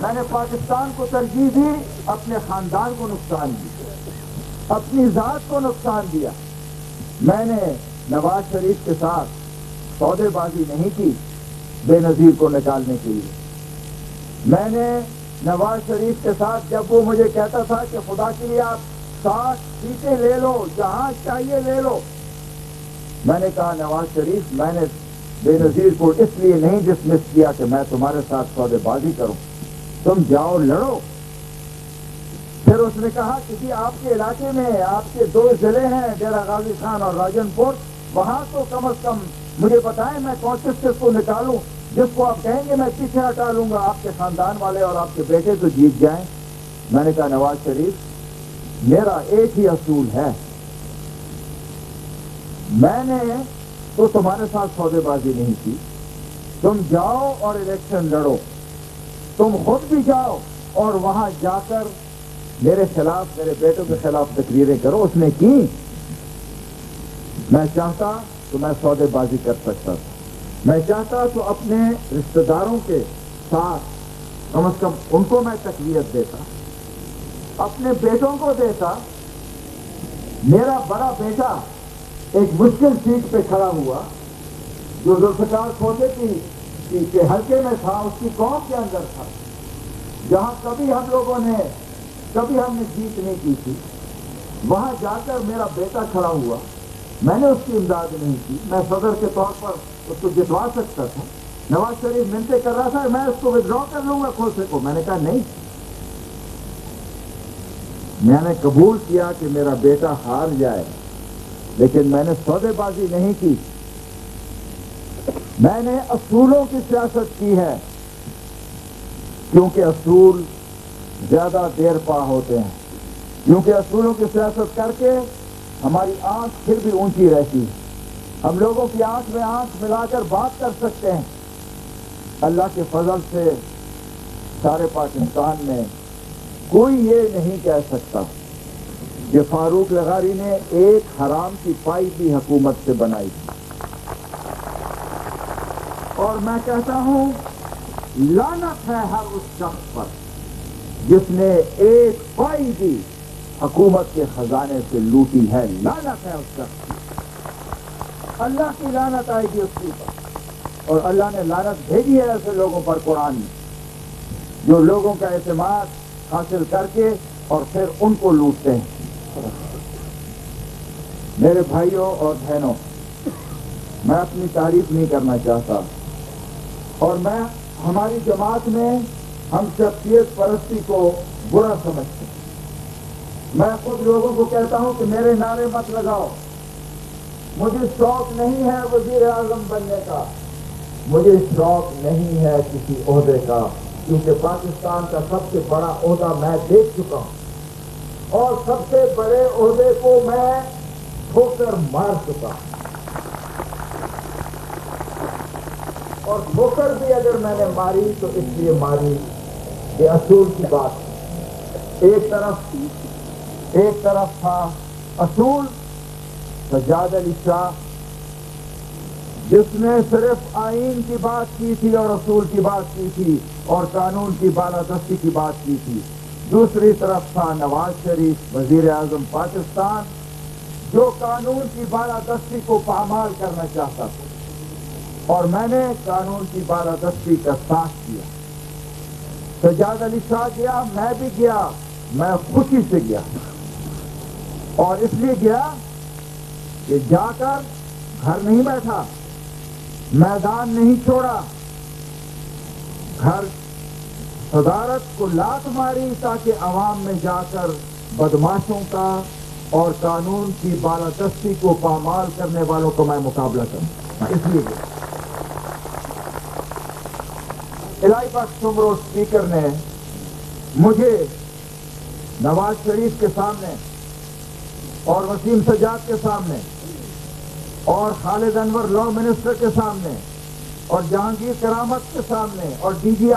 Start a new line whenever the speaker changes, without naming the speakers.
میں نے پاکستان کو ترجیح دی، اپنے خاندان کو نقصان دیا، اپنی ذات کو نقصان دیا۔ میں نے نواز شریف کے ساتھ سودے بازی نہیں کی بے نظیر کو نکالنے کے لیے۔ میں نے نواز شریف کے ساتھ جب وہ مجھے کہتا تھا کہ خدا کے لیے آپ 60 سیٹیں لے لو، جہاں چاہیے لے لو، میں نے کہا نواز شریف میں نے بے نظیر کو اس لیے نہیں ڈسمس کیا کہ میں تمہارے ساتھ سودے بازی کروں، تم جاؤ لڑو۔ پھر اس نے کہا کہ جی آپ کے علاقے میں آپ کے 2 ضلع ہیں، ڈیرہ غازی خان اور راجن پور، وہاں تو کم از کم مجھے بتائیں میں کس کو نکالوں، جس کو آپ کہیں گے میں پیچھے ہٹا لوں گا، آپ کے خاندان والے اور آپ کے بیٹے تو جیت جائیں۔ میں نے کہا نواز شریف میرا ایک ہی اصول ہے، میں نے تو تمہارے ساتھ سودے بازی نہیں کی، تم جاؤ اور الیکشن لڑو، تم خود بھی جاؤ اور وہاں جا کر میرے خلاف میرے بیٹوں کے خلاف تقریریں کرو۔ اس نے کی۔ میں چاہتا تو میں سودے بازی کر سکتا تھا، میں چاہتا تو اپنے رشتہ داروں کے ساتھ کم از کم ان کو میں تقویت دیتا، اپنے بیٹوں کو دیتا۔ میرا بڑا بیٹا ایک مشکل سیٹ پہ کھڑا ہوا جو ذوالفقار کھوجے کے حلقے میں تھا، اس کی قوم کے اندر تھا، جہاں کبھی ہم نے جیت نہیں کی تھی۔ وہاں جا کر میرا بیٹا کھڑا ہوا، میں نے اس کی امداد نہیں کی، میں صدر کے طور پر اس کو جتوا سکتا تھا۔ نواز شریف منتیں کر رہا تھا میں اس کو ودرا کر لوں گا کھوسے کو، میں نے کہا نہیں، میں نے قبول کیا کہ میرا بیٹا ہار جائے، لیکن میں نے سودے بازی نہیں کی، میں نے اصولوں کی سیاست کی ہے، کیونکہ اصول زیادہ دیر پا ہوتے ہیں، کیونکہ اصولوں کی سیاست کر کے ہماری آنکھ پھر بھی اونچی رہتی ہے، ہم لوگوں کی آنکھ میں آنکھ ملا کر بات کر سکتے ہیں۔ اللہ کے فضل سے سارے پاکستان میں کوئی یہ نہیں کہہ سکتا کہ فاروق لغاری نے ایک حرام کی پائی بھی حکومت سے بنائی، اور میں کہتا ہوں لعنت ہے ہر اس شخص پر جس نے ایک پائی بھی حکومت کے خزانے سے لوٹی ہے، لعنت ہے اس شخص کی، اللہ کی لعنت آئے گی اس کی پر، اور اللہ نے لعنت بھیجی ہے ایسے لوگوں پر قرآن میں جو لوگوں کا اعتماد حاصل کر کے اور پھر ان کو لوٹتے ہیں۔ میرے بھائیوں اور بہنوں، میں اپنی تعریف نہیں کرنا چاہتا، اور میں ہماری جماعت میں ہم شخصیت پرستی کو برا سمجھتے ہیں۔ میں خود لوگوں کو کہتا ہوں کہ میرے نعرے مت لگاؤ، مجھے شوق نہیں ہے وزیر اعظم بننے کا، مجھے شوق نہیں ہے کسی عہدے کا، کیونکہ پاکستان کا سب سے بڑا عہدہ میں دیکھ چکا ہوں، اور سب سے بڑے عہدے کو میں ٹھوکر مار چکا ہوں، اور ٹھوکر بھی اگر میں نے ماری تو اس لیے ماری کہ اصول کی بات، ایک طرف تھا اصول سجاد علی شاہ جس نے صرف آئین کی بات کی تھی اور اصول کی بات کی تھی اور قانون کی بالادستی کی بات کی تھی، دوسری طرف تھا نواز شریف وزیر اعظم پاکستان جو قانون کی بالادستی کو پامال کرنا چاہتا تھا، اور میں نے قانون کی بالادستی کا ساتھ کیا۔ سجاد علی شاہ گیا، میں بھی گیا، میں خوشی سے گیا، اور اس لیے گیا کہ جا کر گھر نہیں بیٹھا، میدان نہیں چھوڑا، گھر صدارت کو لات ماری تاکہ عوام میں جا کر بدماشوں کا اور قانون کی بالادستی کو پامال کرنے والوں کو میں مقابلہ کروں، اس لیے گیا۔ الہی پاک شمرو اسپیکر نے مجھے نواز شریف کے سامنے اور وسیم سجاد کے سامنے اور خالد انور لا منسٹر کے سامنے اور جہانگیر کرامت کے سامنے اور ڈی جی